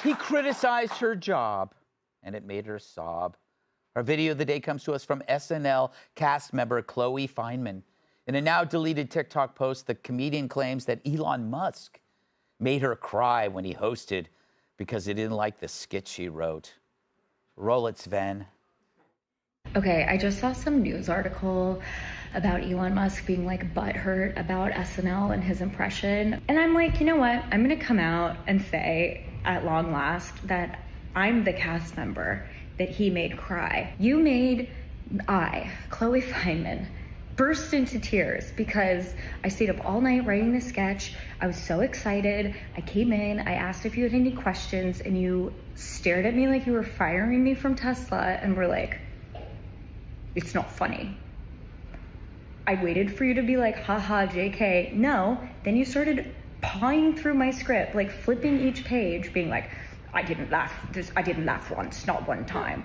He criticized her job, and it made her sob. Our video of the day comes to us from SNL cast member Chloe Fineman. In a now-deleted TikTok post, the comedian claims that Elon Musk made her cry when he hosted because he didn't like the skit she wrote. Roll it, Sven. Okay, I just saw some news article about Elon Musk being like butthurt about SNL and his impression. And I'm like, you know what? I'm gonna come out and say at long last that I'm the cast member that he made cry. You made Chloe Fineman, burst into tears because I stayed up all night writing this sketch. I was so excited. I came in, I asked if you had any questions, and you stared at me like you were firing me from Tesla and were like, it's not funny. I waited for you to be like, haha, JK. No, then you started pawing through my script, like flipping each page, being like, I didn't laugh once, not one time.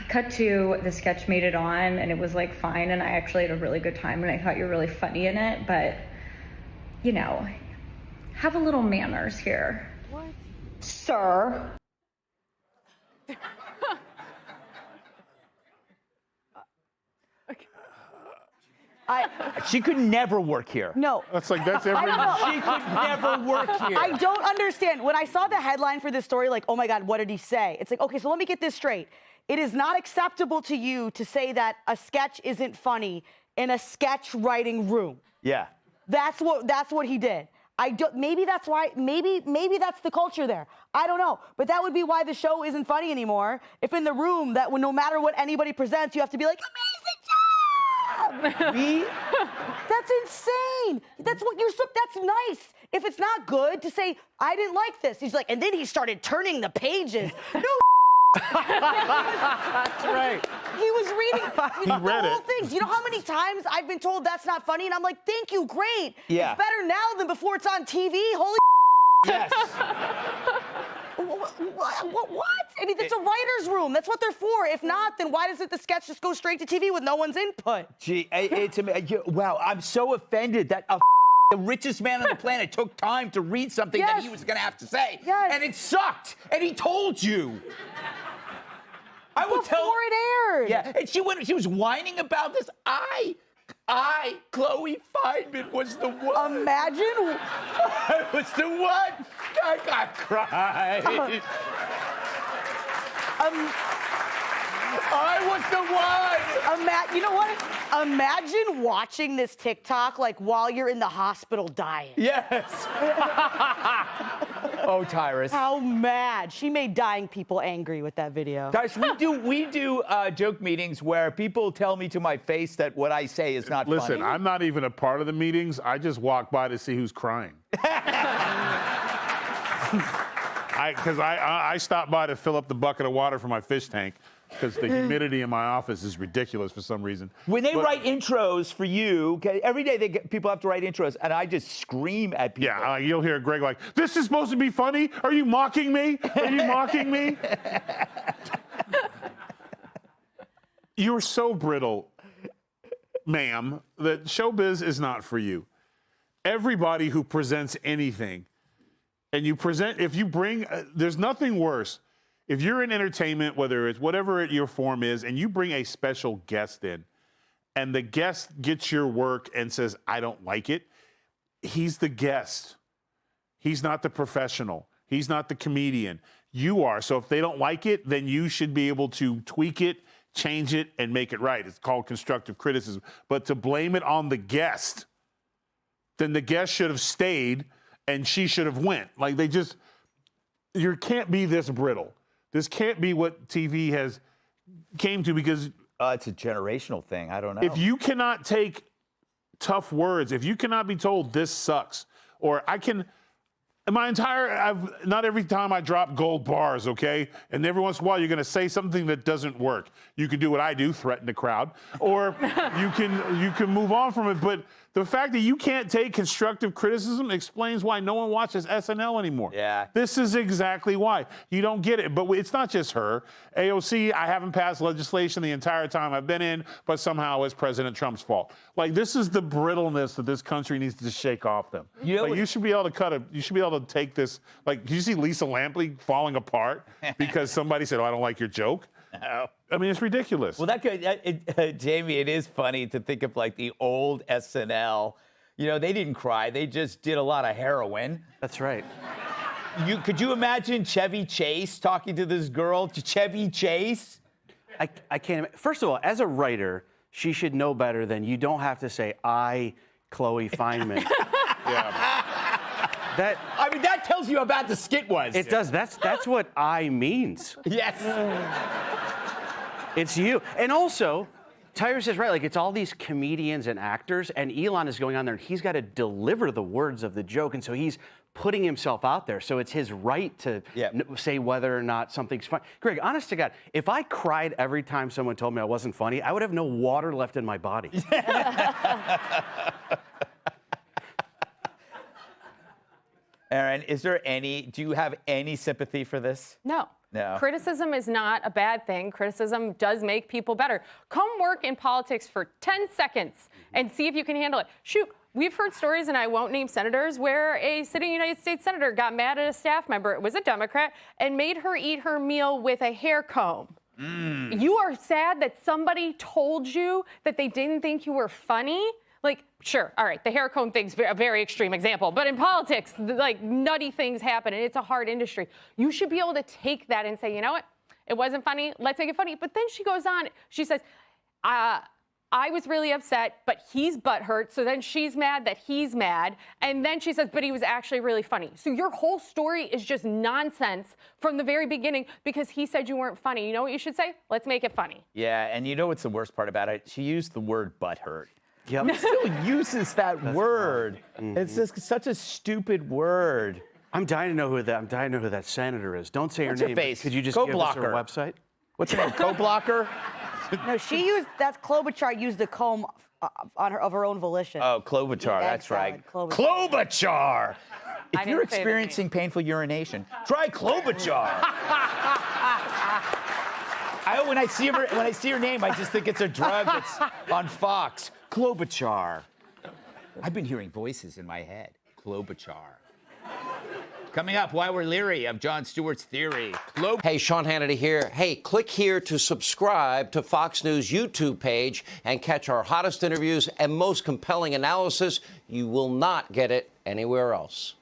Cut to, the sketch made it on, and it was like fine, and I actually had a really good time, and I thought you were really funny in it, but, you know, have a little manners here. What? Sir. She could never work here. No. That's every... She could never work here. I don't understand. When I saw the headline for this story, like, oh my God, what did he say? It's like, okay, so let me get this straight. It is not acceptable to you to say that a sketch isn't funny in a sketch writing room. Yeah. That's what he did. Maybe that's why, maybe that's the culture there. I don't know. But that would be why the show isn't funny anymore. If in the room that no matter what anybody presents, you have to be like, amazing job! That's insane. That's nice. If it's not good to say, I didn't like this. He's like, and then he started turning the pages. No. That's right. He was reading He read the whole it. things. You know how many times I've been told that's not funny, and I'm like, thank you, great. Yeah. It's better now than before it's on TV. Holy Yes. what? I mean, it's a writer's room. That's what they're for. If not, then why doesn't the sketch just go straight to TV with no one's input? Gee, wow, I'm so offended that the richest man on the planet took time to read something that he was going to have to say. Yes. And it sucked. And he told you. I would tell. Before it aired. Yeah, and she was whining about this. Chloe Fineman was the one. Imagine. I was the one. I got cried. I was the one. You know what? Imagine watching this TikTok like while you're in the hospital dying. Yes. Oh, Tyrus. How mad. She made dying people angry with that video. Guys, we do joke meetings where people tell me to my face that what I say is not funny. Listen, I'm not even a part of the meetings. I just walk by to see who's crying. Because I stopped by to fill up the bucket of water for my fish tank because the humidity in my office is ridiculous for some reason. When they write intros for you, okay, every day people have to write intros, and I just scream at people. Yeah, you'll hear Greg like, this is supposed to be funny? Are you mocking me? Are you mocking me? You're so brittle, ma'am, that showbiz is not for you. Everybody who presents anything, and if you bring, there's nothing worse. If you're in entertainment, whether it's whatever your form is, and you bring a special guest in, and the guest gets your work and says, I don't like it, he's the guest. He's not the professional. He's not the comedian. You are. So if they don't like it, then you should be able to tweak it, change it, and make it right. It's called constructive criticism. But to blame it on the guest, then the guest should have stayed and she should have went. Like you can't be this brittle. This can't be what TV has came to because it's a generational thing. I don't know. If you cannot take tough words, if you cannot be told this sucks, or not every time I drop gold bars, okay? And every once in a while you're gonna say something that doesn't work. You can do what I do, threaten the crowd, or you can move on from it. But The fact that you can't take constructive criticism explains why no one watches SNL anymore. Yeah. This is exactly why. You don't get it. But it's not just her. AOC, I haven't passed legislation the entire time I've been in, but somehow it's President Trump's fault. Like, this is the brittleness that this country needs to shake off them. You know like, what- you should be able to you should be able to take this. Like, do you see Lisa Lampley falling apart because somebody said, "Oh, I don't like your joke"? No. I mean, it's ridiculous. Well, Jamie, it is funny to think of like the old SNL. You know, they didn't cry; they just did a lot of heroin. That's right. Could you imagine Chevy Chase talking to this girl, Chevy Chase? I can't. First of all, as a writer, she should know better than you don't have to say, I, Chloe Feynman. Yeah. I mean, that tells you how bad the skit was. It does. That's what I means. Yes. It's you. And also, Tyrus is right. Like, it's all these comedians and actors, and Elon is going on there, and he's got to deliver the words of the joke, and so he's putting himself out there. So it's his right to say whether or not something's funny. Greg, honest to God, if I cried every time someone told me I wasn't funny, I would have no water left in my body. Aaron, do you have any sympathy for this? No. No. Criticism is not a bad thing. Criticism does make people better. Come work in politics for 10 seconds and see if you can handle it. Shoot, we've heard stories, and I won't name senators, where a sitting United States senator got mad at a staff member, it was a Democrat, and made her eat her meal with a hair comb. You are sad that somebody told you that they didn't think you were funny? Like, sure, all right, the hair comb thing's a very extreme example, but in politics, like, nutty things happen, and it's a hard industry. You should be able to take that and say, you know what, it wasn't funny, let's make it funny. But then she goes on, she says, I was really upset, but he's butthurt, so then she's mad that he's mad, and then she says, but he was actually really funny. So your whole story is just nonsense from the very beginning because he said you weren't funny. You know what you should say? Let's make it funny. Yeah, and you know what's the worst part about it? She used the word butthurt. Yep. He still uses that word. It's just such a stupid word. I'm dying to know who that senator is. Don't say What's her her name. but face? Could you just Go give us her blocker. website? What's her name? Co-blocker? No, that's Klobuchar used a comb of her own volition. Oh, Klobuchar, Egg that's salad, right. Klobuchar. Klobuchar! If I you're didn't say the experiencing painful urination, try Klobuchar. When I see her name, I just think it's a drug that's on Fox. Klobuchar. I've been hearing voices in my head. Klobuchar. Coming up, why we're leery of Jon Stewart's theory. Hey, Sean Hannity here. Hey, click here to subscribe to Fox News YouTube page and catch our hottest interviews and most compelling analysis. You will not get it anywhere else.